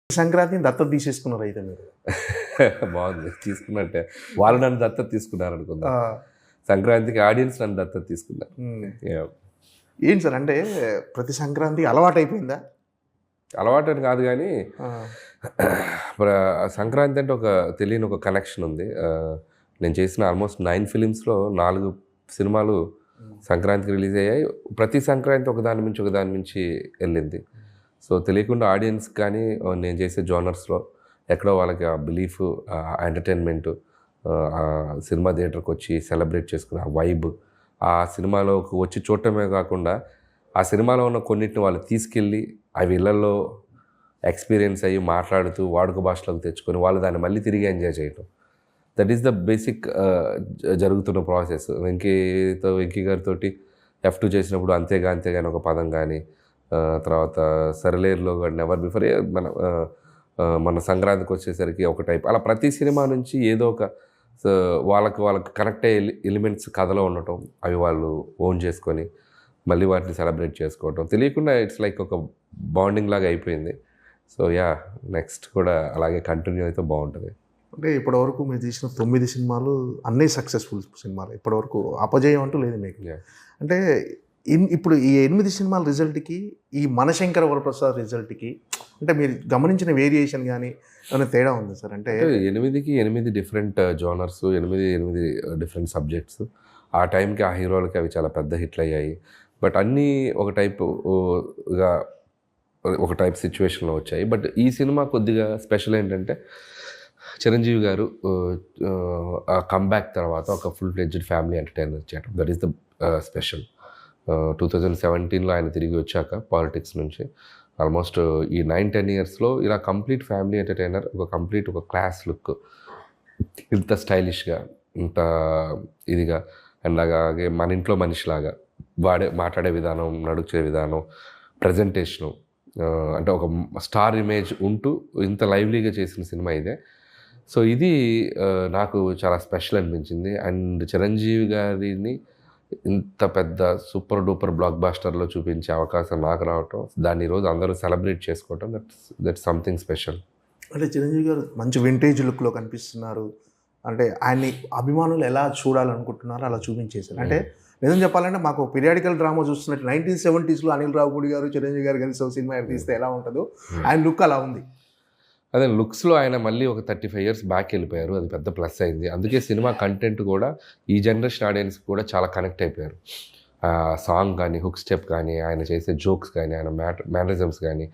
సంక్రాంతిని దత్తత తీసేసుకున్నారు అయితే మీరు. బాగుంది తీసుకున్నట్టే. వాళ్ళు నన్ను దత్తత తీసుకున్నారు అనుకుందాం. సంక్రాంతికి ఆడియన్స్ నన్ను దత్తత తీసుకున్నారు. Yeah. ఏంటి సార్ అంటే ప్రతి సంక్రాంతి అలవాటైపోయిందా? అలవాటు కాదు కానీ సంక్రాంతి అంటే ఒక తెలియని ఒక కనెక్షన్ ఉంది. నేను చేసిన ఆల్మోస్ట్ 9 ఫిలిమ్స్లో 4 సినిమాలు సంక్రాంతికి రిలీజ్ అయ్యాయి. ప్రతి సంక్రాంతి ఒకదాని నుంచి వెళ్ళింది. సో తెలియకుండా ఆడియన్స్ కానీ నేను చేసే జోనర్స్లో ఎక్కడో వాళ్ళకి ఆ బిలీఫ్, ఆ ఎంటర్టైన్మెంట్, ఆ సినిమా థియేటర్కి వచ్చి సెలబ్రేట్ చేసుకునే ఆ వైబ్, ఆ సినిమాలోకి వచ్చి చూడటమే కాకుండా ఆ సినిమాలో ఉన్న కొన్నిటిని వాళ్ళు తీసుకెళ్ళి అవి ఇళ్లలో ఎక్స్పీరియన్స్ అయ్యి మాట్లాడుతూ వాడుక భాషలోకి తెచ్చుకొని వాళ్ళు దాన్ని మళ్ళీ తిరిగి ఎంజాయ్ చేయటం. దట్ ఈస్ ద బేసిక్ జరుగుతున్న ప్రాసెస్. వెంకీ గారితో F2 చేసినప్పుడు అంతేగాని ఒక పదం కానీ, తర్వాత సరిలేరులో కానీ నెవర్ బిఫోర్, మన సంక్రాంతికి వచ్చేసరికి ఒక టైప్, అలా ప్రతి సినిమా నుంచి ఏదో ఒక వాళ్ళకి కనెక్ట్ అయ్యే ఎలిమెంట్స్ కథలో ఉండటం, అవి వాళ్ళు ఓన్ చేసుకొని మళ్ళీ వాటిని సెలబ్రేట్ చేసుకోవటం తెలియకుండా ఇట్స్ లైక్ ఒక బాండింగ్ లాగా అయిపోయింది. సో నెక్స్ట్ కూడా అలాగే కంటిన్యూ అయితే బాగుంటుంది. అంటే ఇప్పటివరకు మీరు తీసిన 9 సినిమాలు అన్నీ సక్సెస్ఫుల్ సినిమాలు. ఇప్పటివరకు అపజయం అంటూ లేదు మీకు. అంటే ఇప్పుడు ఈ 8 సినిమాల రిజల్ట్కి ఈ మనశంకర వరప్రసాద్ రిజల్ట్కి అంటే మీరు గమనించిన వేరియేషన్ కానీ ఏమైనా తేడా ఉంది సార్? అంటే 8కి 8 డిఫరెంట్ జోనర్స్, 8 డిఫరెంట్ సబ్జెక్ట్స్. ఆ టైంకి ఆ హీరోలకి అవి చాలా పెద్ద హిట్లు అయ్యాయి. బట్ అన్నీ ఒక టైప్ సిచ్యువేషన్లో వచ్చాయి. బట్ ఈ సినిమా కొద్దిగా స్పెషల్ ఏంటంటే చిరంజీవి గారు ఆ కంబ్యాక్ తర్వాత ఒక ఫుల్ ఫ్లెడ్జ్డ్ ఫ్యామిలీ ఎంటర్టైనర్ చేయడం, దట్ ఈస్ ద స్పెషల్. 2017లో ఆయన తిరిగి వచ్చాక పాలిటిక్స్ నుంచి ఆల్మోస్ట్ ఈ 9-10 ఇయర్స్లో ఇలా కంప్లీట్ ఫ్యామిలీ ఎంటర్టైనర్, ఒక క్లాస్ లుక్, ఇంత స్టైలిష్గా, ఇంత ఇదిగా, అండ్ అలాగే మన ఇంట్లో మనిషిలాగా మాట్లాడే విధానం, నడుచే విధానం, ప్రజెంటేషను, అంటే ఒక స్టార్ ఇమేజ్ ఉంటూ ఇంత లైవ్లీగా చేసిన సినిమా ఇదే. సో ఇది నాకు చాలా స్పెషల్ అనిపించింది. అండ్ చిరంజీవి గారిని ఇంత పెద్ద సూపర్ డూపర్ బ్లాక్ బాస్టర్లో చూపించే అవకాశం నాకు రావటం, దాన్ని ఈరోజు అందరూ సెలబ్రేట్ చేసుకోవటం, దట్స్ సంథింగ్ స్పెషల్. అంటే చిరంజీవి గారు మంచి వింటేజ్ లుక్లో కనిపిస్తున్నారు. అంటే ఆయన్ని అభిమానులు ఎలా చూడాలనుకుంటున్నారో అలా చూపించేశారు. అంటే నిజం చెప్పాలంటే మాకు పీరియాడికల్ డ్రామా చూస్తున్నట్టు 1970sలో అనిల్ రావుపూడి గారు చిరంజీవి గారు కలిసి ఒక సినిమా తీస్తే ఎలా ఉంటుందో ఆయన లుక్ అలా ఉంది. అదే లుక్స్లో ఆయన మళ్ళీ ఒక 35 ఇయర్స్ బ్యాక్ వెళ్ళిపోయారు. అది పెద్ద ప్లస్ అయింది. అందుకే సినిమా కంటెంట్ కూడా ఈ జనరేషన్ ఆడియన్స్ కూడా చాలా కనెక్ట్ అయిపోయారు. సాంగ్ కానీ, హుక్ స్టెప్ కానీ, ఆయన చేసే జోక్స్ కానీ, ఆయన మేనరిజమ్స్ కానీ,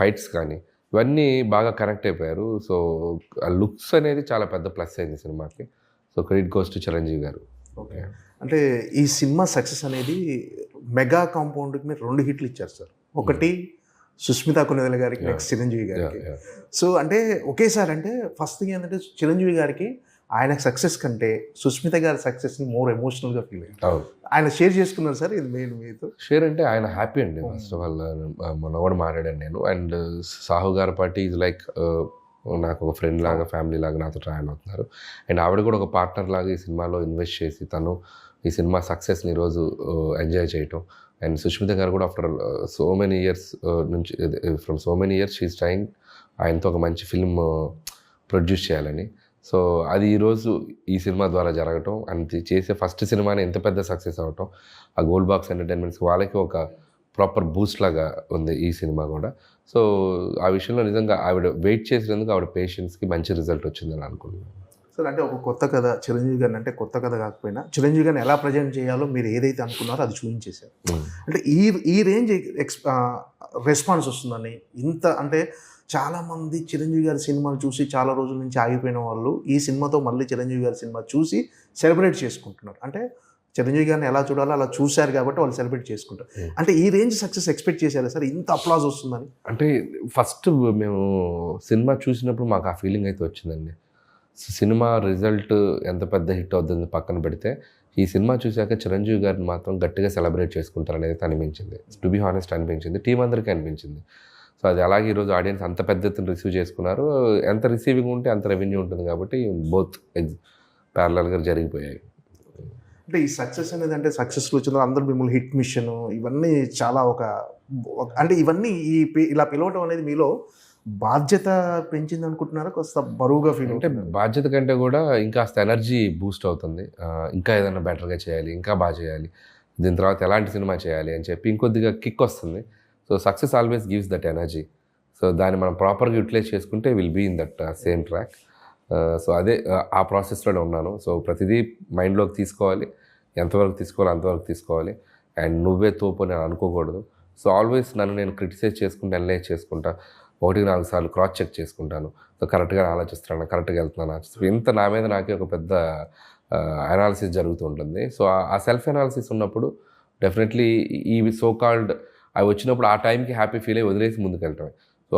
ఫైట్స్ కానీ, ఇవన్నీ బాగా కనెక్ట్ అయిపోయారు. సో ఆ లుక్స్ అనేది చాలా పెద్ద ప్లస్ అయింది సినిమాకి. So credit goes to Chiranjeevi గారు. ఓకే. అంటే ఈ సినిమా సక్సెస్ అనేది మెగా కాంపౌండ్కి మీరు 2 హిట్లు ఇచ్చారు సార్. ఒకటి సుస్మిత కొనిదెల గారికి, నెక్స్ట్ చిరంజీవి గారికి. సో అంటే ఒకేసారి అంటే ఫస్ట్ థింగ్ ఏంటంటే చిరంజీవి గారికి ఆయన సక్సెస్ కంటే సుస్మిత గారి సక్సెస్ని మోర్ ఎమోషనల్గా ఫీల్ అయ్యారు. ఆయన షేర్ చేసుకున్నారు సార్ ఇది మెయిన్ మీతో? షేర్ అంటే ఆయన హ్యాపీ అండి. ఫస్ట్ ఆఫ్ ఆల్ మొన్న కూడా మాట్లాడాను నేను. అండ్ సాహు గారి పార్టీ ఈజ్ లైక్ నాకు ఒక ఫ్రెండ్ లాగా, ఫ్యామిలీ లాగా నాతో ట్రావెల్ అవుతున్నారు. అండ్ ఆవిడ కూడా ఒక పార్ట్నర్ లాగా ఈ సినిమాలో ఇన్వెస్ట్ చేసి తను ఈ సినిమా సక్సెస్ని ఈరోజు ఎంజాయ్ చేయటం. అండ్ సుష్మిత గారు కూడా ఆఫ్టర్ సో మెనీ ఇయర్స్ నుంచి, from so many years she's trying ఆయనతో ఒక మంచి ఫిల్మ్ ప్రొడ్యూస్ చేయాలని. సో అది ఈరోజు ఈ సినిమా ద్వారా జరగటం, అండ్ చేసే ఫస్ట్ సినిమాని ఎంత పెద్ద సక్సెస్ అవ్వటం, ఆ గోల్డ్ బాక్స్ ఎంటర్టైన్మెంట్స్ వాళ్ళకి ఒక ప్రాపర్ బూస్ట్ లాగా ఉంది ఈ సినిమా కూడా. సో ఆ విషయంలో నిజంగా ఆవిడ వెయిట్ చేసినందుకు ఆవిడ పేషెన్స్కి మంచి రిజల్ట్ వచ్చిందని అనుకుంటున్నాను. సార్ అంటే ఒక కొత్త కథ చిరంజీవి గారిని, అంటే కొత్త కథ కాకపోయినా చిరంజీవి గారిని ఎలా ప్రజెంట్ చేయాలో మీరు ఏదైతే అనుకున్నారో అది చూపించేశారు. అంటే ఈ రేంజ్ రెస్పాన్స్ వస్తుందని, ఇంత అంటే చాలామంది చిరంజీవి గారి సినిమాలు చూసి చాలా రోజుల నుంచి ఆగిపోయిన వాళ్ళు ఈ సినిమాతో మళ్ళీ చిరంజీవి గారి సినిమా చూసి సెలబ్రేట్ చేసుకుంటున్నారు. అంటే చిరంజీవి గారిని ఎలా చూడాలో అలా చూశారు కాబట్టి వాళ్ళు సెలబ్రేట్ చేసుకుంటారు. అంటే ఈ రేంజ్ సక్సెస్ ఎక్స్పెక్ట్ చేశారా సార్, ఇంత అప్లాజ్ వస్తుందని? అంటే ఫస్ట్ మేము సినిమా చూసినప్పుడు మాకు ఆ ఫీలింగ్ అయితే వచ్చిందండి. సినిమా రిజల్ట్ ఎంత పెద్ద హిట్ అవుతుంది పక్కన పెడితే, ఈ సినిమా చూశాక చిరంజీవి గారిని మాత్రం గట్టిగా సెలబ్రేట్ చేసుకుంటారనేది అనిపించింది. టు బీ హానెస్ట్ అనిపించింది, టీం అందరికీ అనిపించింది. సో అది అలాగే ఈరోజు ఆడియన్స్ అంత పెద్ద ఎత్తున రిసీవ్ చేసుకున్నారు. ఎంత రిసీవింగ్ ఉంటే అంత రెవెన్యూ ఉంటుంది కాబట్టి బోత్ ప్యారలల్గా జరిగిపోయాయి. అంటే ఈ సక్సెస్ అనేది అంటే సక్సెస్లో వచ్చిన అందరూ మిమ్మల్ని హిట్ మిషన్ ఇవన్నీ చాలా అంటే ఇవన్నీ ఇలా పిలవటం అనేది మీలో బాధ్యత పెంచింది అనుకుంటున్నారా, కొత్త బరువుగా ఫీల్ అంటే బాధ్యత కంటే కూడా ఇంకాస్త ఎనర్జీ బూస్ట్ అవుతుంది. ఇంకా ఏదైనా బెటర్గా చేయాలి, ఇంకా బాగా చేయాలి, దీని తర్వాత ఎలాంటి సినిమా చేయాలి అని చెప్పి ఇంకొద్దిగా కిక్ వస్తుంది. So success always gives that energy. So దాన్ని మనం ప్రాపర్గా యూటిలైజ్ చేసుకుంటే will be in that same track. So అదే ఆ ప్రాసెస్లోనే ఉన్నాను. సో ప్రతిదీ మైండ్లోకి తీసుకోవాలి, ఎంతవరకు తీసుకోవాలి అంతవరకు తీసుకోవాలి. అండ్ నువ్వే తోపు అని అనుకోకూడదు. సో ఆల్వేస్ నన్ను నేను క్రిటిసైజ్ చేసుకుంటూ అనలైజ్ చేసుకుంటా, 1-4 సార్లు క్రాస్ చెక్ చేసుకుంటాను. సో కరెక్ట్గా ఆలోచిస్తున్నాను, కరెక్ట్గా వెళ్తున్నాను, ఇంత నా మీద నాకే ఒక పెద్ద అనాలిసిస్ జరుగుతూ ఉంటుంది. సో ఆ సెల్ఫ్ అనాలిసిస్ ఉన్నప్పుడు డెఫినెట్లీ ఈ సో కాల్డ్ అవి వచ్చినప్పుడు ఆ టైంకి హ్యాపీ ఫీల్ అయ్యి వదిలేసి ముందుకు వెళ్ళటమే. సో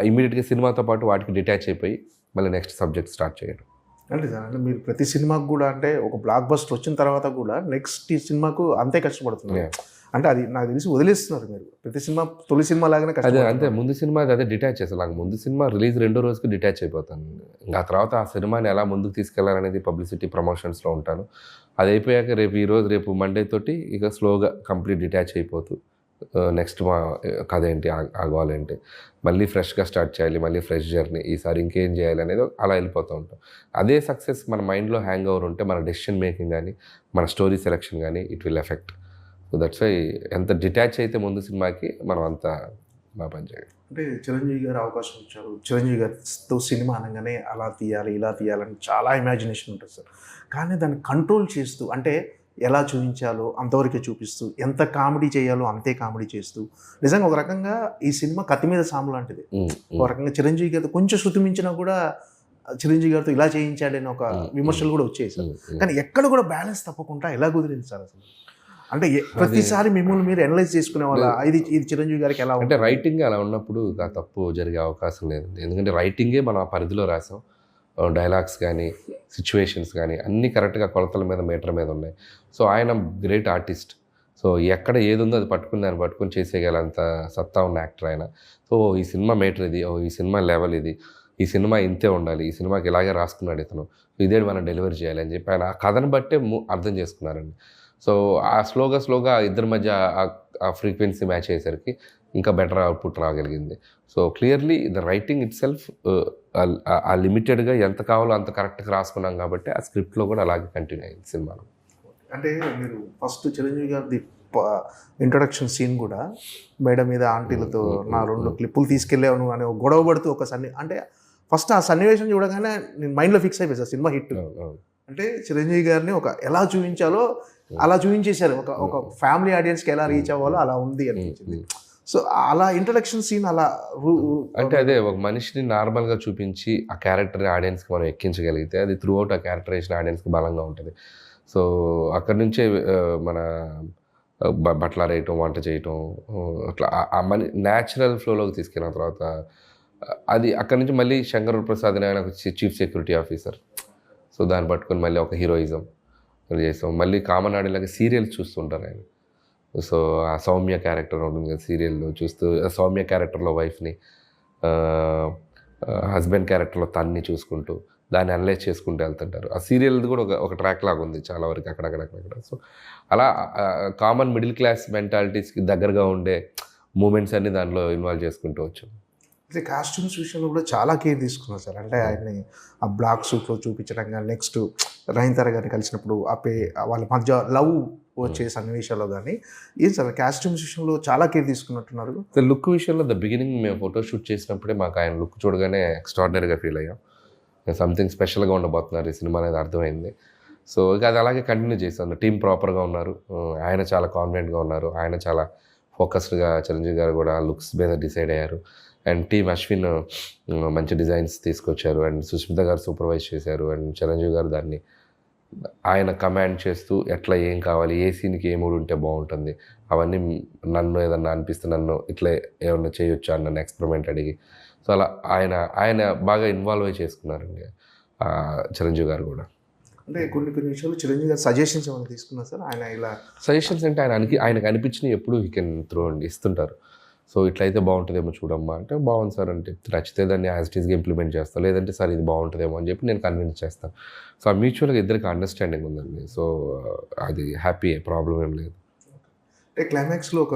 ఇమీడియట్గా సినిమాతో పాటు వాటికి డిటాచ్ అయిపోయి మళ్ళీ నెక్స్ట్ సబ్జెక్ట్ స్టార్ట్ చేయడం. అంటే సార్, అంటే మీరు ప్రతి సినిమాకు కూడా అంటే ఒక బ్లాక్ బస్టర్ వచ్చిన తర్వాత కూడా నెక్స్ట్ ఈ సినిమాకు అంతే కష్టపడుతున్నారు. అంటే అది నాకు తెలిసి వదిలేస్తున్నారు మీరు. ప్రతి సినిమా తొలి సినిమా లాగానే అదే కష్టపడుతున్నారు. అంతే, ముందు సినిమా అదే డిటాచ్ చేస్తాను. నాకు ముందు సినిమా రిలీజ్ 2వ రోజుకి డిటాచ్ అయిపోతాను. ఇంకా ఆ తర్వాత ఆ సినిమాని ఎలా ముందుకు తీసుకెళ్లాలనేది పబ్లిసిటీ ప్రమోషన్స్లో ఉంటాను. అది అయిపోయాక రేపు మండే తోటి ఇక స్లోగా కంప్లీట్ డిటాచ్ అయిపోతూ నెక్స్ట్ మా కథ ఏంటి, ఆ గోల్ ఏంటి, మళ్ళీ ఫ్రెష్గా స్టార్ట్ చేయాలి, మళ్ళీ ఫ్రెష్ జర్నీ, ఈసారి ఇంకేం చేయాలి అనేది అలా వెళ్ళిపోతూ ఉంటాం. అదే సక్సెస్ మన మైండ్లో హ్యాంగ్ ఓవర్ ఉంటే మన డెసిషన్ మేకింగ్ కానీ మన స్టోరీ సెలెక్షన్ కానీ it will effect. So that's why ఎంత డిటాచ్ అయితే ముందు సినిమాకి మనం అంత బాగా పనిచేయాలి. అంటే చిరంజీవి గారు అవకాశం ఇచ్చారు. చిరంజీవి గారితో సినిమా అనగానే అలా తీయాలి ఇలా తీయాలని చాలా ఇమాజినేషన్ ఉంటుంది సార్. కానీ దాన్ని కంట్రోల్ చేస్తూ, అంటే ఎలా చూపించాలో అంతవరకే చూపిస్తూ, ఎంత కామెడీ చేయాలో అంతే కామెడీ చేస్తూ, నిజంగా ఒక రకంగా ఈ సినిమా కత్తి మీద సాము లాంటిది. ఒక రకంగా చిరంజీవి గారితో కొంచెం శృతి మించినా కూడా చిరంజీవి గారితో ఇలా చేయించాడని ఒక విమర్శలు కూడా వచ్చాయి సార్. కానీ ఎక్కడ కూడా బ్యాలెన్స్ తప్పకుండా ఎలా కుదిరింది సార్ అసలు? అంటే ప్రతిసారి మిమ్మల్ని మీరు అనలైజ్ చేసుకునే వాళ్ళ ఇది చిరంజీవి గారికి ఎలా అంటే రైటింగ్ అలా ఉన్నప్పుడు ఆ తప్పు జరిగే అవకాశం లేదు. ఎందుకంటే రైటింగే మనం ఆ పరిధిలో రాసాం. డైలాగ్స్ కానీ సిచ్యువేషన్స్ కానీ అన్నీ కరెక్ట్గా కొలతల మీద మీటర్ మీద ఉన్నాయి. సో ఆయన గ్రేట్ ఆర్టిస్ట్. సో ఎక్కడ ఏది ఉందో అది దాన్ని పట్టుకొని చేసేయగలంత సత్తా ఉన్న యాక్టర్ ఆయన. సో ఈ సినిమా మీటర్ ఇది, ఈ సినిమా లెవెల్ ఇది, ఈ సినిమా ఇంతే ఉండాలి, ఈ సినిమాకి ఇలాగే రాసుకున్నాడు ఇతను, ఇదే మనం డెలివరీ చేయాలి అని చెప్పి ఆయన ఆ కథను బట్టే అర్థం చేసుకున్నారండి. సో ఆ స్లోగా ఇద్దరి మధ్య ఆ ఫ్రీక్వెన్సీ మ్యాచ్ అయ్యేసరికి ఇంకా బెటర్ అవుట్పుట్ రాగలిగింది. So clearly the writing itself ఆ లిమిటెడ్గా ఎంత కావాలో అంత కరెక్ట్గా రాసుకున్నాం కాబట్టి ఆ స్క్రిప్ట్లో కూడా అలాగే కంటిన్యూ అయింది సినిమాలో. అంటే మీరు ఫస్ట్ చిరంజీవి గారి ఇంట్రొడక్షన్ సీన్ కూడా మేడ మీద ఆంటీలతో నా 2 క్లిప్పులు తీసుకెళ్ళాను అని గొడవ పడుతూ అంటే ఫస్ట్ ఆ సన్నివేశం చూడగానే నేను మైండ్లో ఫిక్స్ అయిపోయింది సార్, సినిమా హిట్. అంటే చిరంజీవి గారిని ఎలా చూపించాలో అలా చూపించేశారు. ఒక ఫ్యామిలీ ఆడియన్స్కి ఎలా రీచ్ అవ్వాలో అలా ఉంది అనిపించింది. సో అలా ఇంట్రడక్షన్ సీన్ అలా అంటే అదే ఒక మనిషిని నార్మల్గా చూపించి ఆ క్యారెక్టర్ ఆడియన్స్కి మనం ఎక్కించగలిగితే అది త్రూ అవుట్ ఆ క్యారెక్టరైజేషన్ ఆడియన్స్కి బలంగా ఉంటుంది. సో అక్కడి నుంచే మన బట్టలు ఆరేయటం, వంట చేయటం, అట్లా ఆ న్యాచురల్ ఫ్లోలోకి తీసుకెళ్ళిన తర్వాత అది అక్కడి నుంచి మళ్ళీ శంకర్ ప్రసాద్ అని ఆయన చీఫ్ సెక్యూరిటీ ఆఫీసర్. సో దాన్ని పట్టుకొని మళ్ళీ ఒక హీరోయిజం చేస్తాం. మళ్ళీ కామన్ ఆడిలాగా సీరియల్స్ చూస్తుంటారు ఆయన. సో ఆ సౌమ్య క్యారెక్టర్ ఉంటుంది కదా సీరియల్లో, చూస్తూ సౌమ్య క్యారెక్టర్లో వైఫ్ని, హస్బెండ్ క్యారెక్టర్లో తన్ని చూసుకుంటూ దాన్ని అనలైజ్ చేసుకుంటూ వెళ్తుంటారు. ఆ సీరియల్ది కూడా ఒక ట్రాక్ లాగా ఉంది చాలా వరకు అక్కడక్కడ. సో అలా కామన్ మిడిల్ క్లాస్ మెంటాలిటీస్కి దగ్గరగా ఉండే మూమెంట్స్ అన్ని దాంట్లో ఇన్వాల్వ్ చేసుకుంటూ వచ్చాం. అయితే కాస్ట్యూమ్స్ విషయంలో కూడా చాలా కేర్ తీసుకున్నారు సార్. అంటే ఆయన్ని ఆ బ్లాక్ సూట్లో చూపించడం కానీ, నెక్స్ట్ నయనతార గారిని కలిసినప్పుడు వాళ్ళ మధ్య లవ్ వచ్చే సన్నివేశాల్లో కానీ, ఏం సార్ కాస్ట్యూమ్స్ విషయంలో చాలా కేర్ తీసుకున్నట్టున్నారు. లుక్ విషయంలో ద బిగినింగ్ మేము ఫోటో షూట్ చేసినప్పుడే మాకు ఆయన లుక్ చూడగానే ఎక్స్ట్రాడినరీగా ఫీల్ అయ్యాం. సంథింగ్ స్పెషల్గా ఉండబోతున్నారు ఈ సినిమా అనేది అర్థమైంది. సో ఇక అది అలాగే కంటిన్యూ చేస్తాను. టీం ప్రాపర్గా ఉన్నారు, ఆయన చాలా కాన్ఫిడెంట్గా ఉన్నారు, ఆయన చాలా ఫోకస్డ్గా, చిరంజీవి గారు కూడా లుక్స్ మీద డిసైడ్ అయ్యారు. అండ్ టీమ్ అశ్విన్ మంచి డిజైన్స్ తీసుకొచ్చారు, అండ్ సుస్మిత గారు సూపర్వైజ్ చేశారు, అండ్ చిరంజీవి గారు దాన్ని ఆయన కమాండ్ చేస్తూ ఎట్లా ఏం కావాలి, ఏ సీన్కి ఏ మూడు ఉంటే బాగుంటుంది, అవన్నీ నన్ను ఏదన్నా అనిపిస్తే నన్ను ఇట్లా ఏమన్నా చేయొచ్చా అని నన్ను ఎక్స్పెరిమెంట్ అడిగి, సో అలా ఆయన బాగా ఇన్వాల్వ్ అయి చేసుకున్నారండి చిరంజీవి గారు కూడా. అంటే కొన్ని విషయాలు చిరంజీవి గారు సజెషన్స్ ఏమైనా తీసుకున్నారు సార్? ఆయన ఇలా సజెషన్స్ అంటే ఆయనకి అనిపించినవి ఎప్పుడు హీ కెన్ త్రో అండి, ఇస్తుంటారు. సో ఇట్లయితే బాగుంటుందేమో చూడమ్మా అంటే, బాగుంది సార్ అంటే నచ్చితే దాన్ని యాజ్ ఇట్ ఈస్గా ఇంప్లిమెంట్ చేస్తాను, లేదంటే సార్ ఇది బాగుంటుందేమో అని చెప్పి నేను కన్విన్స్ చేస్తాను. సో ఆ మ్యూచువల్గా ఇద్దరికి అండర్స్టాండింగ్ ఉందండి. సో అది హ్యాపీ, ప్రాబ్లం ఏం లేదు. అంటే క్లైమాక్స్లో ఒక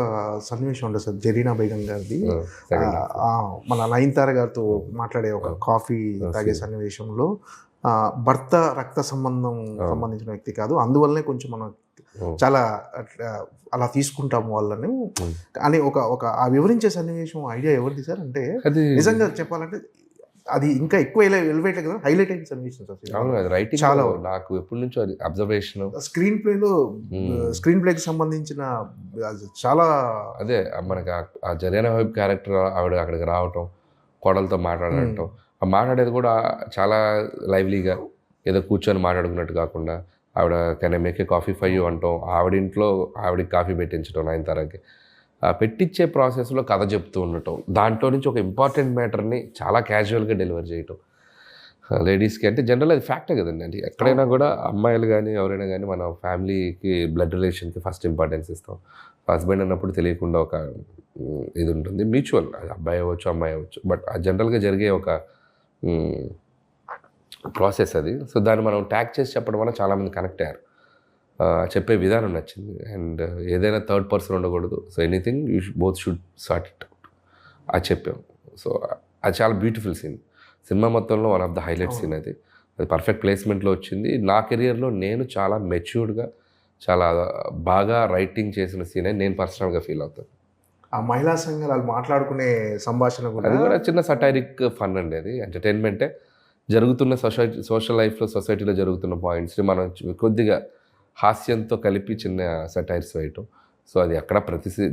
సన్నివేశం ఉంటుంది సార్, జరీనా బేగం గారిది. Second మన నయనతార గారితో మాట్లాడే ఒక కాఫీ తాగే సన్నివేశంలో భర్త రక్త సంబంధించిన వ్యక్తి కాదు, అందువల్లనే కొంచెం మనం చాలా అలా తీసుకుంటాము వాళ్ళని అని ఒక ఆ వివరించే సన్నివేశం ఐడియా ఎవరిది సార్? అంటే అది నిజంగా చెప్పాలంటే అది ఇంకా ఎక్కువ ఎలివేట్ కదా, హైలైట్ అయిన సన్నివేశం సార్. అవును, అది రైటింగ్ చాలా నాకు ఎప్పటి నుంచో అది అబ్జర్వేషన్. స్క్రీన్ ప్లేకి సంబంధించిన చాలా అదే మనకి ఆ జరీనా వైబ్ క్యారెక్టర్ ఆవిడ అక్కడికి రావటం, కోడలతో మాట్లాడటం, ఆ మాట్లాడేది కూడా చాలా లైవ్లీగా, ఏదో కూర్చొని మాట్లాడుకున్నట్టు కాకుండా ఆవిడ can I make a coffee for you అంటాం, ఆవిడింట్లో ఆవిడకి కాఫీ పెట్టించడం, నయనతారకి పెట్టించే ప్రాసెస్లో కథ చెప్తూ ఉండటం, దాంట్లో నుంచి ఒక ఇంపార్టెంట్ మ్యాటర్ని చాలా క్యాజువల్గా డెలివర్ చేయటం లేడీస్కి. అంటే జనరల్ అది ఫ్యాక్టే కదండి. అంటే ఎక్కడైనా కూడా అమ్మాయిలు కానీ ఎవరైనా కానీ మన ఫ్యామిలీకి, బ్లడ్ రిలేషన్కి ఫస్ట్ ఇంపార్టెన్స్ ఇస్తాం. హస్బెండ్ అన్నప్పుడు తెలియకుండా ఒక ఇది ఉంటుంది, మ్యూచువల్, అది అబ్బాయి అవ్వచ్చు అమ్మాయి అవ్వచ్చు, బట్ ఆ జనరల్గా జరిగే ఒక ప్రాసెస్ అది. సో దాన్ని మనం ట్యాగ్ చేసి చెప్పడం వల్ల చాలామంది కనెక్ట్ అయ్యారు. చెప్పే విధానం నచ్చింది. అండ్ ఏదైనా థర్డ్ పర్సన్ ఉండకూడదు. So anything you both should sort it out అది చెప్పాం. సో అది చాలా బ్యూటిఫుల్ సీన్, సినిమా మొత్తంలో one of the highlight scene అది. అది పర్ఫెక్ట్ ప్లేస్మెంట్లో వచ్చింది. నా కెరియర్లో నేను చాలా మెచ్యూర్డ్గా, చాలా బాగా రైటింగ్ చేసిన సీన్ అని నేను పర్సనల్గా ఫీల్ అవుతాను. ఆ మహిళా సంఘాలు వాళ్ళు మాట్లాడుకునే సంభాషణ అది కూడా చిన్న సటైరిక్ ఫన్ అండి. అది ఎంటర్టైన్మెంటే. జరుగుతున్న సోషల్ లైఫ్లో, సొసైటీలో జరుగుతున్న పాయింట్స్ని మనం కొద్దిగా హాస్యంతో కలిపి చిన్న సటైర్స్ వేయటం. సో అది ఎక్కడ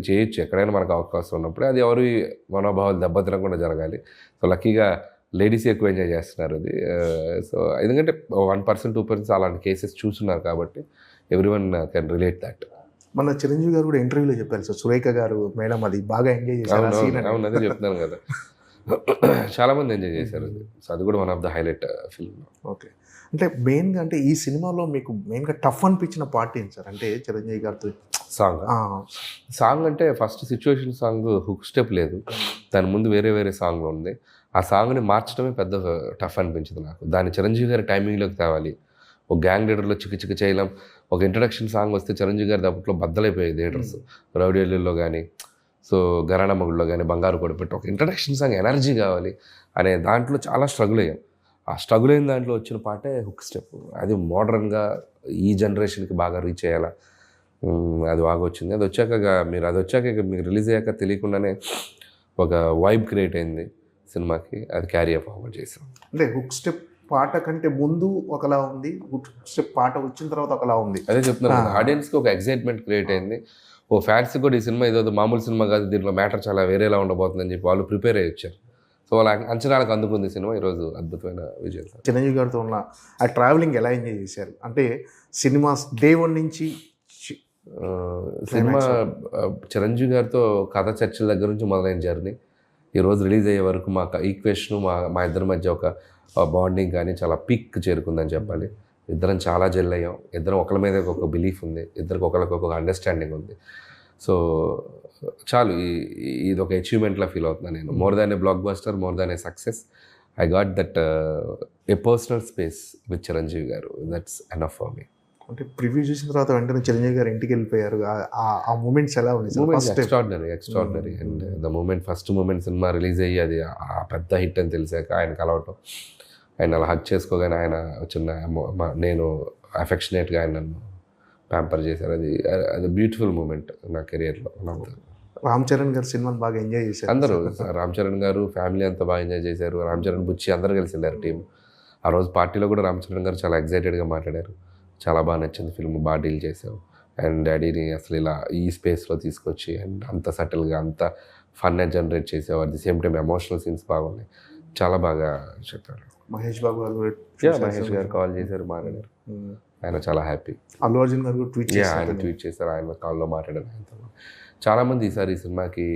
చేయొచ్చు, ఎక్కడైనా మనకు అవకాశం ఉన్నప్పుడే. అది ఎవరి మనోభావాలు దెబ్బతినకుండా జరగాలి. సో లక్కీగా లేడీస్ ఎక్కువ ఎంజాయ్ చేస్తున్నారు అది. సో ఎందుకంటే 1%, 2% అలాంటి కేసెస్ చూస్తున్నారు కాబట్టి ఎవ్రీవన్ కెన్ రిలేట్ దట్. మన చిరంజీవి గారు కూడా ఇంటర్వ్యూలో చెప్పారు సార్, సురేఖ గారు మేడం అది బాగా ఎంజాయ్ చేశారు. అవును, అదే చెప్తున్నాను కదా, చాలామంది ఎంజాయ్ చేశారు అది. సో అది కూడా one of the highlight film. Okay, అంటే మెయిన్గా అంటే ఈ సినిమాలో మీకు మెయిన్గా టఫ్ అనిపించిన పార్ట్ ఏంటి సార్? అంటే చిరంజీవి గారితో సాంగ్ అంటే first situation song hook step లేదు, దాని ముందు వేరే సాంగ్ ఉంది. ఆ సాంగ్ని మార్చడమే పెద్ద టఫ్ అనిపించింది నాకు. దాన్ని చిరంజీవి గారి టైమింగ్లోకి తేవాలి. ఒక గ్యాంగ్ లీడర్లో చిక్కు చేయలేం. ఒక ఇంట్రడక్షన్ సాంగ్ వస్తే చిరంజీవి గారి దాంట్లో బద్దలైపోయాయి థియేటర్స్. రౌడీలో కానీ, సో గరాణ మొగుడులో కానీ, బంగారు కొడపెట్టి ఒక ఇంట్రడక్షన్ సాంగ్ ఎనర్జీ కావాలి అనే దాంట్లో చాలా స్ట్రగుల్ అయ్యాం. ఆ స్ట్రగుల్ అయిన దాంట్లో వచ్చిన పాటే హుక్ స్టెప్. అది మోడర్న్గా ఈ జనరేషన్కి బాగా రీచ్ అయ్యేలా అది బాగా వచ్చింది. అది వచ్చాక మీకు రిలీజ్ అయ్యాక తెలియకుండానే ఒక వైబ్ క్రియేట్ అయింది సినిమాకి. అది క్యారీ ఫార్వర్డ్ చేసాం. అంటే హుక్ స్టెప్ పాట కంటే ముందు ఒకలా ఉంది, హుక్ స్టెప్ పాట వచ్చిన తర్వాత ఒకలా ఉంది. అదే చెప్తున్నాను, ఆడియన్స్కి ఒక ఎక్సైట్మెంట్ క్రియేట్ అయింది. ఓ ఫ్యాన్స్కి కూడా ఈ సినిమా ఏదో మామూలు సినిమా కాదు, దీంట్లో మ్యాటర్ చాలా వేరేలా ఉండబోతుందని చెప్పి వాళ్ళు ప్రిపేర్ అయ్యి వచ్చారు. సో వాళ్ళ అంచనాలకు అందుకుంది సినిమా. ఈరోజు అద్భుతమైన విజయం. చిరంజీవి గారితో ఉన్న ఆ ట్రావెలింగ్ ఎలా ఎంజాయ్ చేశారు? అంటే సినిమా డే 1 నుంచి సినిమా చిరంజీవి గారితో కథ చర్చల దగ్గర నుంచి మొదలైన జర్నీ ఈరోజు రిలీజ్ అయ్యే వరకు మా ఈక్వేషన్, మా ఇద్దరి మధ్య ఒక బాండింగ్ కానీ చాలా పీక్ చేరుకుందని చెప్పాలి. ఇద్దరం చాలా జెల్ అయ్యాం. ఇద్దరం ఒకరి మీద ఒక బిలీఫ్ ఉంది, ఇద్దరికి ఒకరికొక అండర్స్టాండింగ్ ఉంది. సో చాలు, ఇది ఒక అచీవ్మెంట్లా ఫీల్ అవుతున్నాను నేను. More than a blockbuster, more than a success, I got that a personal space with Chiranjeevi garu. That's enough for me. అంటే ప్రివ్యూ చూసిన తర్వాత వెంటనే చిరంజీవి గారు ఇంటికి వెళ్ళిపోయారు. ఆ మూమెంట్స్ ఎలా ఉంది? Extraordinary. And the moment, first moment cinema release అయ్యి అది ఆ పెద్ద హిట్ అని తెలిసాక ఆయన కలవటం, ఆయన అలా హక్ చేసుకోగానే ఆయన చిన్న నేను అఫెక్షనేట్గా ఆయన నన్ను ప్యాంపర్ చేశారు. అది బ్యూటిఫుల్ మూమెంట్ నా కెరియర్లో. రామ్ చరణ్ గారు సినిమాని బాగా ఎంజాయ్ చేశారు అందరూ. రామ్ చరణ్ గారు ఫ్యామిలీ అంతా బాగా ఎంజాయ్ చేశారు. రామ్ చరణ్, బుచ్చి అందరూ కలిసి వెళ్ళారు టీం. ఆ రోజు పార్టీలో కూడా రామ్ చరణ్ గారు చాలా ఎక్సైటెడ్గా మాట్లాడారు. చాలా బాగా నచ్చింది ఫిల్మ్, బాగా డీల్ చేసావు, అండ్ డాడీని అసలు ఇలా ఈ స్పేస్లో తీసుకొచ్చి అండ్ అంత సటిల్గా అంత ఫన్ జనరేట్ చేసావు. At the same time emotional scenes బాగున్నాయి, చాలా బాగా చెప్పారు. మహేష్ బాబు గారు మహేష్ గారు కాల్ చేశారు, మాట్లాడారు. ఆయన చాలా హ్యాపీ. అల్లు అర్జున్ గారు ఆయన ట్వీట్ చేశారు, ఆయన కాల్లో మాట్లాడారు. ఆయనతో చాలామంది ఈసారి ఈ సినిమాకి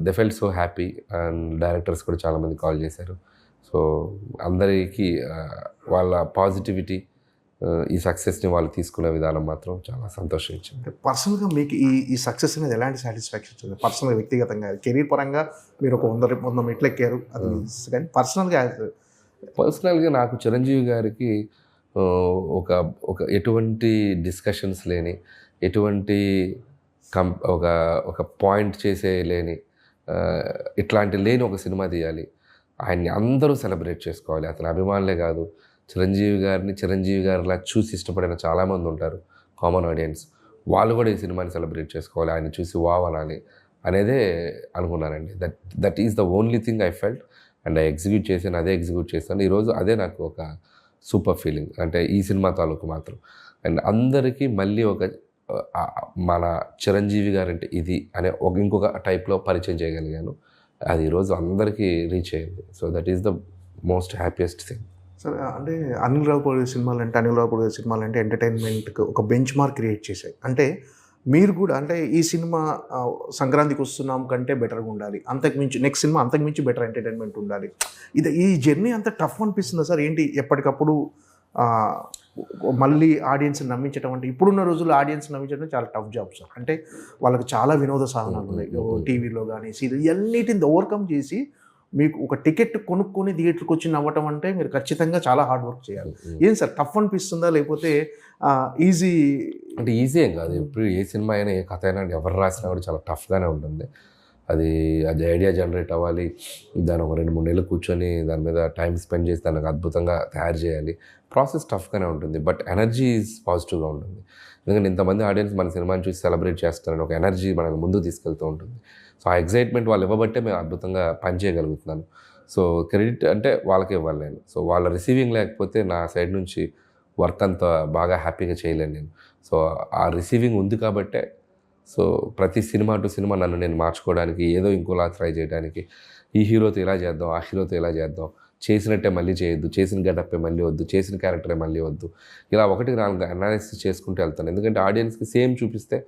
they felt so happy, and directors కూడా చాలామంది కాల్ చేశారు. సో అందరికీ వాళ్ళ పాజిటివిటీ, ఈ సక్సెస్ని వాళ్ళు తీసుకునే విధానం మాత్రం చాలా సంతోషించింది. అంటే పర్సనల్గా మీకు ఈ సక్సెస్ అనేది ఎలాంటి సాటిస్ఫాక్షన్ వచ్చింది? పర్సనల్గా వ్యక్తిగతంగా కెరీర్ పరంగా మీరు ఒక 100 మెట్లు ఎక్కారు అది, కానీ పర్సనల్గా నాకు చిరంజీవి గారికి ఒక ఒక ఎటువంటి డిస్కషన్స్ లేని, ఎటువంటి ఒక ఒక పాయింట్ చేసే లేని, ఇట్లాంటి లేని ఒక సినిమా తీయాలి, ఆయన్ని అందరూ సెలబ్రేట్ చేసుకోవాలి. అతని అభిమానులే కాదు, చిరంజీవి గారిలా చూసి ఇష్టపడిన చాలామంది ఉంటారు కామన్ ఆడియన్స్, వాళ్ళు కూడా ఈ సినిమాని సెలబ్రేట్ చేసుకోవాలి, ఆయన చూసి వావ్ అనాలి అనేదే అనుకున్నానండి. That is the only thing I felt and I execute చేశాను. అదే ఎగ్జిక్యూట్ చేశాను. ఈరోజు అదే నాకు ఒక సూపర్ ఫీలింగ్, అంటే ఈ సినిమా తాలూకు మాత్రం. అండ్ అందరికీ మళ్ళీ ఒక మన చిరంజీవి గారంటే ఇది అనే ఇంకొక టైప్లో పరిచయం చేయగలిగాను. అది ఈరోజు అందరికీ రీచ్ అయ్యింది. So that is the most happiest thing. సరే, అంటే అనిల్ రావిపూడి సినిమాలు అంటే ఎంటర్టైన్మెంట్కి ఒక బెంచ్ మార్క్ క్రియేట్ చేశాయి. అంటే మీరు కూడా అంటే ఈ సినిమా సంక్రాంతికి వస్తున్నాం కంటే బెటర్గా ఉండాలి, అంతకుమించి నెక్స్ట్ సినిమా అంతకుమించి బెటర్ ఎంటర్టైన్మెంట్ ఉండాలి, ఈ జర్నీ అంత టఫ్ అనిపిస్తుందా సార్? ఏంటి ఎప్పటికప్పుడు మళ్ళీ ఆడియన్స్ని నమ్మించడం అంటే ఇప్పుడున్న రోజుల్లో ఆడియన్స్ నమ్మించడం చాలా టఫ్ జాబ్ సార్. అంటే వాళ్ళకి చాలా వినోద సాధనాలు ఉన్నాయి, టీవీలో కానీ సీరియల్, ఇవన్నిటిని ఓవర్కమ్ చేసి మీకు ఒక టికెట్ కొనుక్కొని థియేటర్కి వచ్చి నవ్వటం అంటే మీరు ఖచ్చితంగా చాలా హార్డ్ వర్క్ చేయాలి. ఏం సార్ టఫ్ అనిపిస్తుందా, లేకపోతే ఈజీ? అంటే ఈజీ ఏం కాదు. ఇప్పుడు ఏ సినిమా అయినా, ఏ కథ అయినా ఎవరు రాసినా కూడా చాలా టఫ్గానే ఉంటుంది. అది ఐడియా జనరేట్ అవ్వాలి, దాన్ని ఒక 2-3 నెలలు కూర్చొని దాని మీద టైం స్పెండ్ చేసి దానికి అద్భుతంగా తయారు చేయాలి. ప్రాసెస్ టఫ్గానే ఉంటుంది, బట్ ఎనర్జీ ఈజ్ పాజిటివ్గా ఉంటుంది. ఎందుకంటే ఇంతమంది ఆడియన్స్ మన సినిమాని చూసి సెలబ్రేట్ చేస్తారని ఒక ఎనర్జీ మనల్ని ముందుకు తీసుకెళ్తూ ఉంటుంది. సో ఆ ఎగ్జైట్మెంట్ వాళ్ళు ఇవ్వబట్టే మేము అద్భుతంగా పని చేయగలుగుతున్నాను. సో క్రెడిట్ అంటే వాళ్ళకే ఇవ్వాలి నేను. సో వాళ్ళ రిసీవింగ్ లేకపోతే నా సైడ్ నుంచి వర్క్ అంతా బాగా హ్యాపీగా చేయలేను నేను. సో ఆ రిసీవింగ్ ఉంది కాబట్టే సో ప్రతి సినిమా టు సినిమా నన్ను నేను మార్చుకోవడానికి, ఏదో ఇంకోలా ట్రై చేయడానికి, ఈ హీరోతో ఇలా చేద్దాం, ఆ హీరోతో ఇలా చేద్దాం, చేసినట్టే మళ్ళీ చేయొద్దు, చేసిన గెటప్పే మళ్ళీ వద్దు, చేసిన క్యారెక్టరే మళ్ళీ వద్దు, ఇలా 1-4 అనాలిసిస్ చేసుకుంటూ వెళ్తాను. ఎందుకంటే ఆడియన్స్కి సేమ్ చూపిస్తే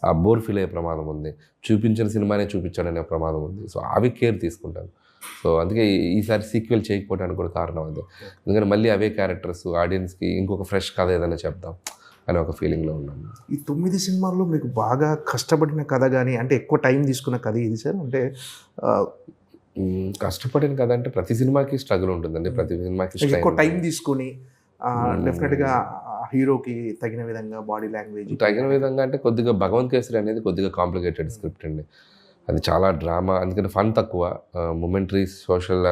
ఆ బోర్ ఫీల్ అయ్యే ప్రమాదం ఉంది, చూపించిన సినిమానే చూపించాడనే ప్రమాదం ఉంది. సో అవి కేర్ తీసుకుంటాను. సో అందుకే ఈసారి సీక్వెల్ చేయకపోవడానికి కూడా కారణం అదే. ఎందుకంటే మళ్ళీ అవే క్యారెక్టర్స్ ఆడియన్స్కి ఇంకొక ఫ్రెష్ కథ ఏదైనా చెప్దాం అనే ఒక ఫీలింగ్లో ఉన్నాను. ఈ 9 సినిమాల్లో మీకు బాగా కష్టపడిన కథ కానీ, అంటే ఎక్కువ టైం తీసుకున్న కథ ఇది సార్? అంటే కష్టపడిన కథ అంటే ప్రతి సినిమాకి స్ట్రగుల్ ఉంటుందండి, ప్రతి సినిమాకి ఎక్కువ టైం తీసుకొని డెఫినెట్గా హీరోకి తగిన విధంగా బాడీ లాంగ్వేజ్ తగిన విధంగా అంటే కొద్దిగా భగవంత్ కేసరి అనేది కొద్దిగా కాంప్లికేటెడ్ స్క్రిప్ట్ అండి. అది చాలా డ్రామా, అందుకని ఫన్ తక్కువ, మొమెంటరీ సోషల్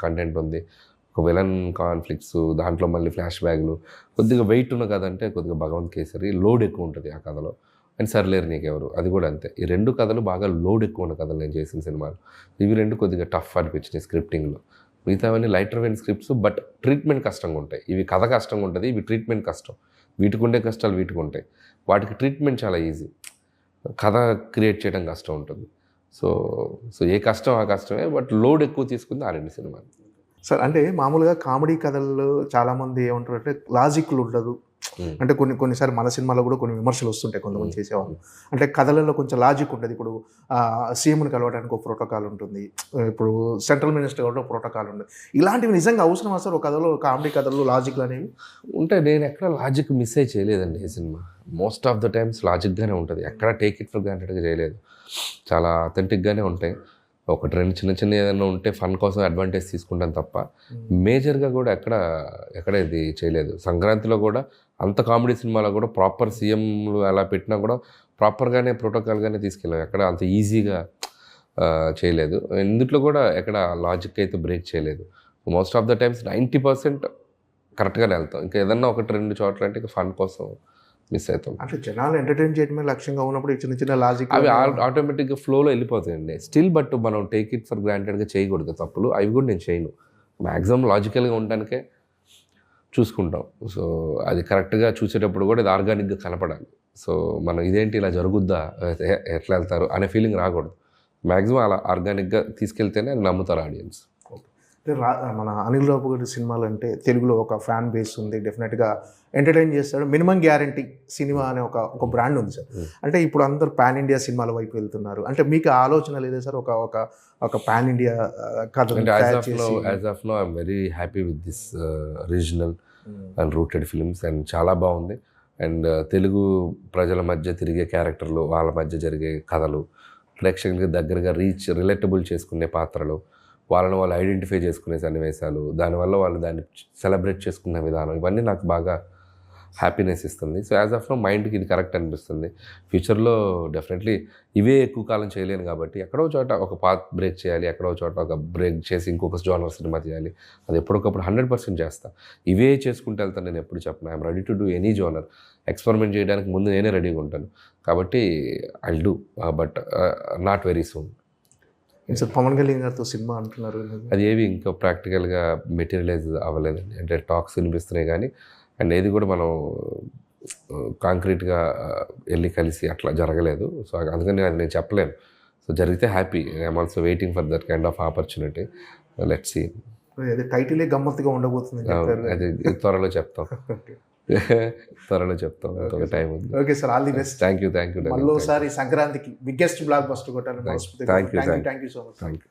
కంటెంట్ ఉంది, ఒక విలన్ కాన్ఫ్లిక్ట్స్, దాంట్లో మళ్ళీ ఫ్లాష్ బ్యాక్లు, కొద్దిగా వెయిట్ ఉన్న కథ అంటే కొద్దిగా భగవంత్ కేసరి. లోడ్ ఎక్కువ ఉంటుంది ఆ కథలో. అండ్ సర్లేరు నీకెవరు, అది కూడా అంతే. ఈ 2 కథలు బాగా లోడ్ ఎక్కువ ఉన్న కథలు నేను చేసిన సినిమాలు. ఇవి 2 కొద్దిగా టఫ్ అనిపించినాయి స్క్రిప్టింగ్లో. మిగతావన్నీ lighter vein scripts, but treatment కష్టంగా ఉంటాయి. ఇవి కథ కష్టంగా ఉంటుంది, ఇవి ట్రీట్మెంట్ కష్టం. వీటికి ఉండే కష్టాలు వీటికి ఉంటాయి, వాటికి ట్రీట్మెంట్ చాలా ఈజీ, కథ క్రియేట్ చేయడం కష్టం ఉంటుంది. సో ఏ కష్టం ఆ కష్టమే, బట్ లోడ్ ఎక్కువ తీసుకుంది ఆ 2 సినిమాలు. సార్, అంటే మామూలుగా కామెడీ కథల్లో చాలామంది ఏమంటారు అంటే లాజిక్లు ఉండదు, అంటే కొన్నిసార్లు మన సినిమాలో కూడా కొన్ని విమర్శలు వస్తుంటాయి కొంతమంది చేసేవాళ్ళు. అంటే కథలలో కొంచెం లాజిక్ ఉంటుంది. ఇప్పుడు సీఎంని కలవడానికి ఒక ప్రోటోకాల్ ఉంటుంది, ఇప్పుడు సెంట్రల్ మినిస్టర్ కూడా ఒక ప్రోటోకాల్ ఉంటుంది. ఇలాంటివి నిజంగా అవసరం అసలు ఒక కథలో, కామెడీ కథల్లో లాజిక్లు అనేవి ఉంటాయి. నేను ఎక్కడ లాజిక్ మిస్ అయ్యి చేయలేదండి ఈ సినిమా. మోస్ట్ ఆఫ్ ద టైమ్స్ లాజిక్గానే ఉంటుంది, ఎక్కడ టేక్ ఇట్ ఫర్ గ్రాంటెడ్గా చేయలేదు. చాలా అథెంటిక్గానే ఉంటాయి. 1-2 చిన్న ఏదైనా ఉంటే ఫన్ కోసం అడ్వాంటేజ్ తీసుకుంటాను తప్ప మేజర్గా కూడా ఎక్కడ ఇది చేయలేదు. సంక్రాంతిలో కూడా అంత కామెడీ సినిమాలో కూడా ప్రాపర్ సీఎంలు అలా పెట్టినా కూడా ప్రాపర్గానే ప్రోటోకాల్గానే తీసుకెళ్ళాం. ఎక్కడ అంత ఈజీగా చేయలేదు. ఇందులో కూడా ఎక్కడ లాజిక్ అయితే బ్రేక్ చేయలేదు. మోస్ట్ ఆఫ్ ద టైమ్స్ 90% కరెక్ట్గానే వెళ్తాం. ఇంకా ఏదన్నా 1-2 చోట్ల అంటే ఇక ఫన్ కోసం మిస్ అవుతాం. అంటే జనాలు ఎంటర్టైన్ చేయడమే లక్ష్యంగా ఉన్నప్పుడు చిన్న లాజిక్ అవి ఆటోమేటిక్గా ఫ్లోలో వెళ్ళిపోతాయండి స్టిల్. బట్ మనం టేక్ ఇట్ ఫర్ గ్రాంటెడ్గా చేయకూడదు తప్పులు. అవి కూడా నేను చేయను. మ్యాక్సిమం లాజికల్గా ఉండడానికే చూసుకుంటాం. సో అది కరెక్ట్గా చూసేటప్పుడు కూడా ఇది ఆర్గానిక్గా కనపడాలి. సో మనం ఇదేంటి ఇలా జరుగుద్దా, ఎట్లా వెళ్తారు అనే ఫీలింగ్ రాకూడదు. మ్యాక్సిమం అలా ఆర్గానిక్గా తీసుకెళ్తేనే నమ్ముతారు ఆడియన్స్. మన అనిల్ రావిపూడి సినిమాలు అంటే తెలుగులో ఒక ఫ్యాన్ బేస్ ఉంది, డెఫినెట్గా ఎంటర్టైన్ చేస్తాడు. మినిమం గ్యారంటీ సినిమా అనే ఒక బ్రాండ్ ఉంది సార్. అంటే ఇప్పుడు అందరు పాన్ ఇండియా సినిమాల వైపు వెళ్తున్నారు. అంటే మీకు ఆలోచన లేదా సార్ ఒక పాన్ ఇండియా కథ? అంటే as of now I'm very happy with this regional and rooted films and చాలా బాగుంది. అండ్ తెలుగు ప్రజల మధ్య తిరిగే క్యారెక్టర్లు, వాళ్ళ మధ్య జరిగే కథలు, ప్రేక్షకులకి దగ్గరగా రిలేటబుల్ చేసుకునే పాత్రలు, వాళ్ళని వాళ్ళు ఐడెంటిఫై చేసుకునే సన్నివేశాలు, దానివల్ల వాళ్ళు దాన్ని సెలబ్రేట్ చేసుకునే విధానం, ఇవన్నీ నాకు బాగా హ్యాపీనెస్ ఇస్తుంది. సో యాజ్ ఆఫ్ నో మైండ్కి ఇది కరెక్ట్ అనిపిస్తుంది. ఫ్యూచర్లో డెఫినెట్లీ ఇవే ఎక్కువ కాలం చేయలేను కాబట్టి ఎక్కడో చోట ఒక పాత్ బ్రేక్ చేయాలి, ఎక్కడో చోట ఒక బ్రేక్ చేసి ఇంకొక జోనర్ సినిమా చేయాలి, అది ఎప్పటికప్పుడు 100% చేస్తాను. ఇవే చేసుకుంటూ వెళ్తాను, నేను ఎప్పుడు చెప్పను I'm ready to do any genre. Experiment చేయడానికి ముందు నేనే రెడీగా ఉంటాను కాబట్టి I do, but not very soon. Sir Pavan Kalyan గారితో సినిమా అంటున్నారు, అది ఏవి ఇంకా ప్రాక్టికల్గా మెటీరియలైజ్ అవ్వలేదండి. అంటే టాక్స్ వినిపిస్తున్నాయి కానీ అండ్ ఏది కూడా మనం కాంక్రీట్గా వెళ్ళి కలిసి అట్లా జరగలేదు. సో అందుకని అది నేను చెప్పలేను. సో జరిగితే happy. I'm also waiting for that kind of opportunity. Let's see. అదే టైటిలే గమ్మత్తుగా ఉండబోతుంది. అది త్వరలో చెప్తాం. త్వరలో చెప్తాం, ఒక టైం ఉంది. Okay sir, all the best. Thank you. మళ్ళీసారి సంక్రాంతికి బిగ్గెస్ట్ బ్లాక్ బస్టర్ కొట్టాలని thank you thank you so much. Thank you.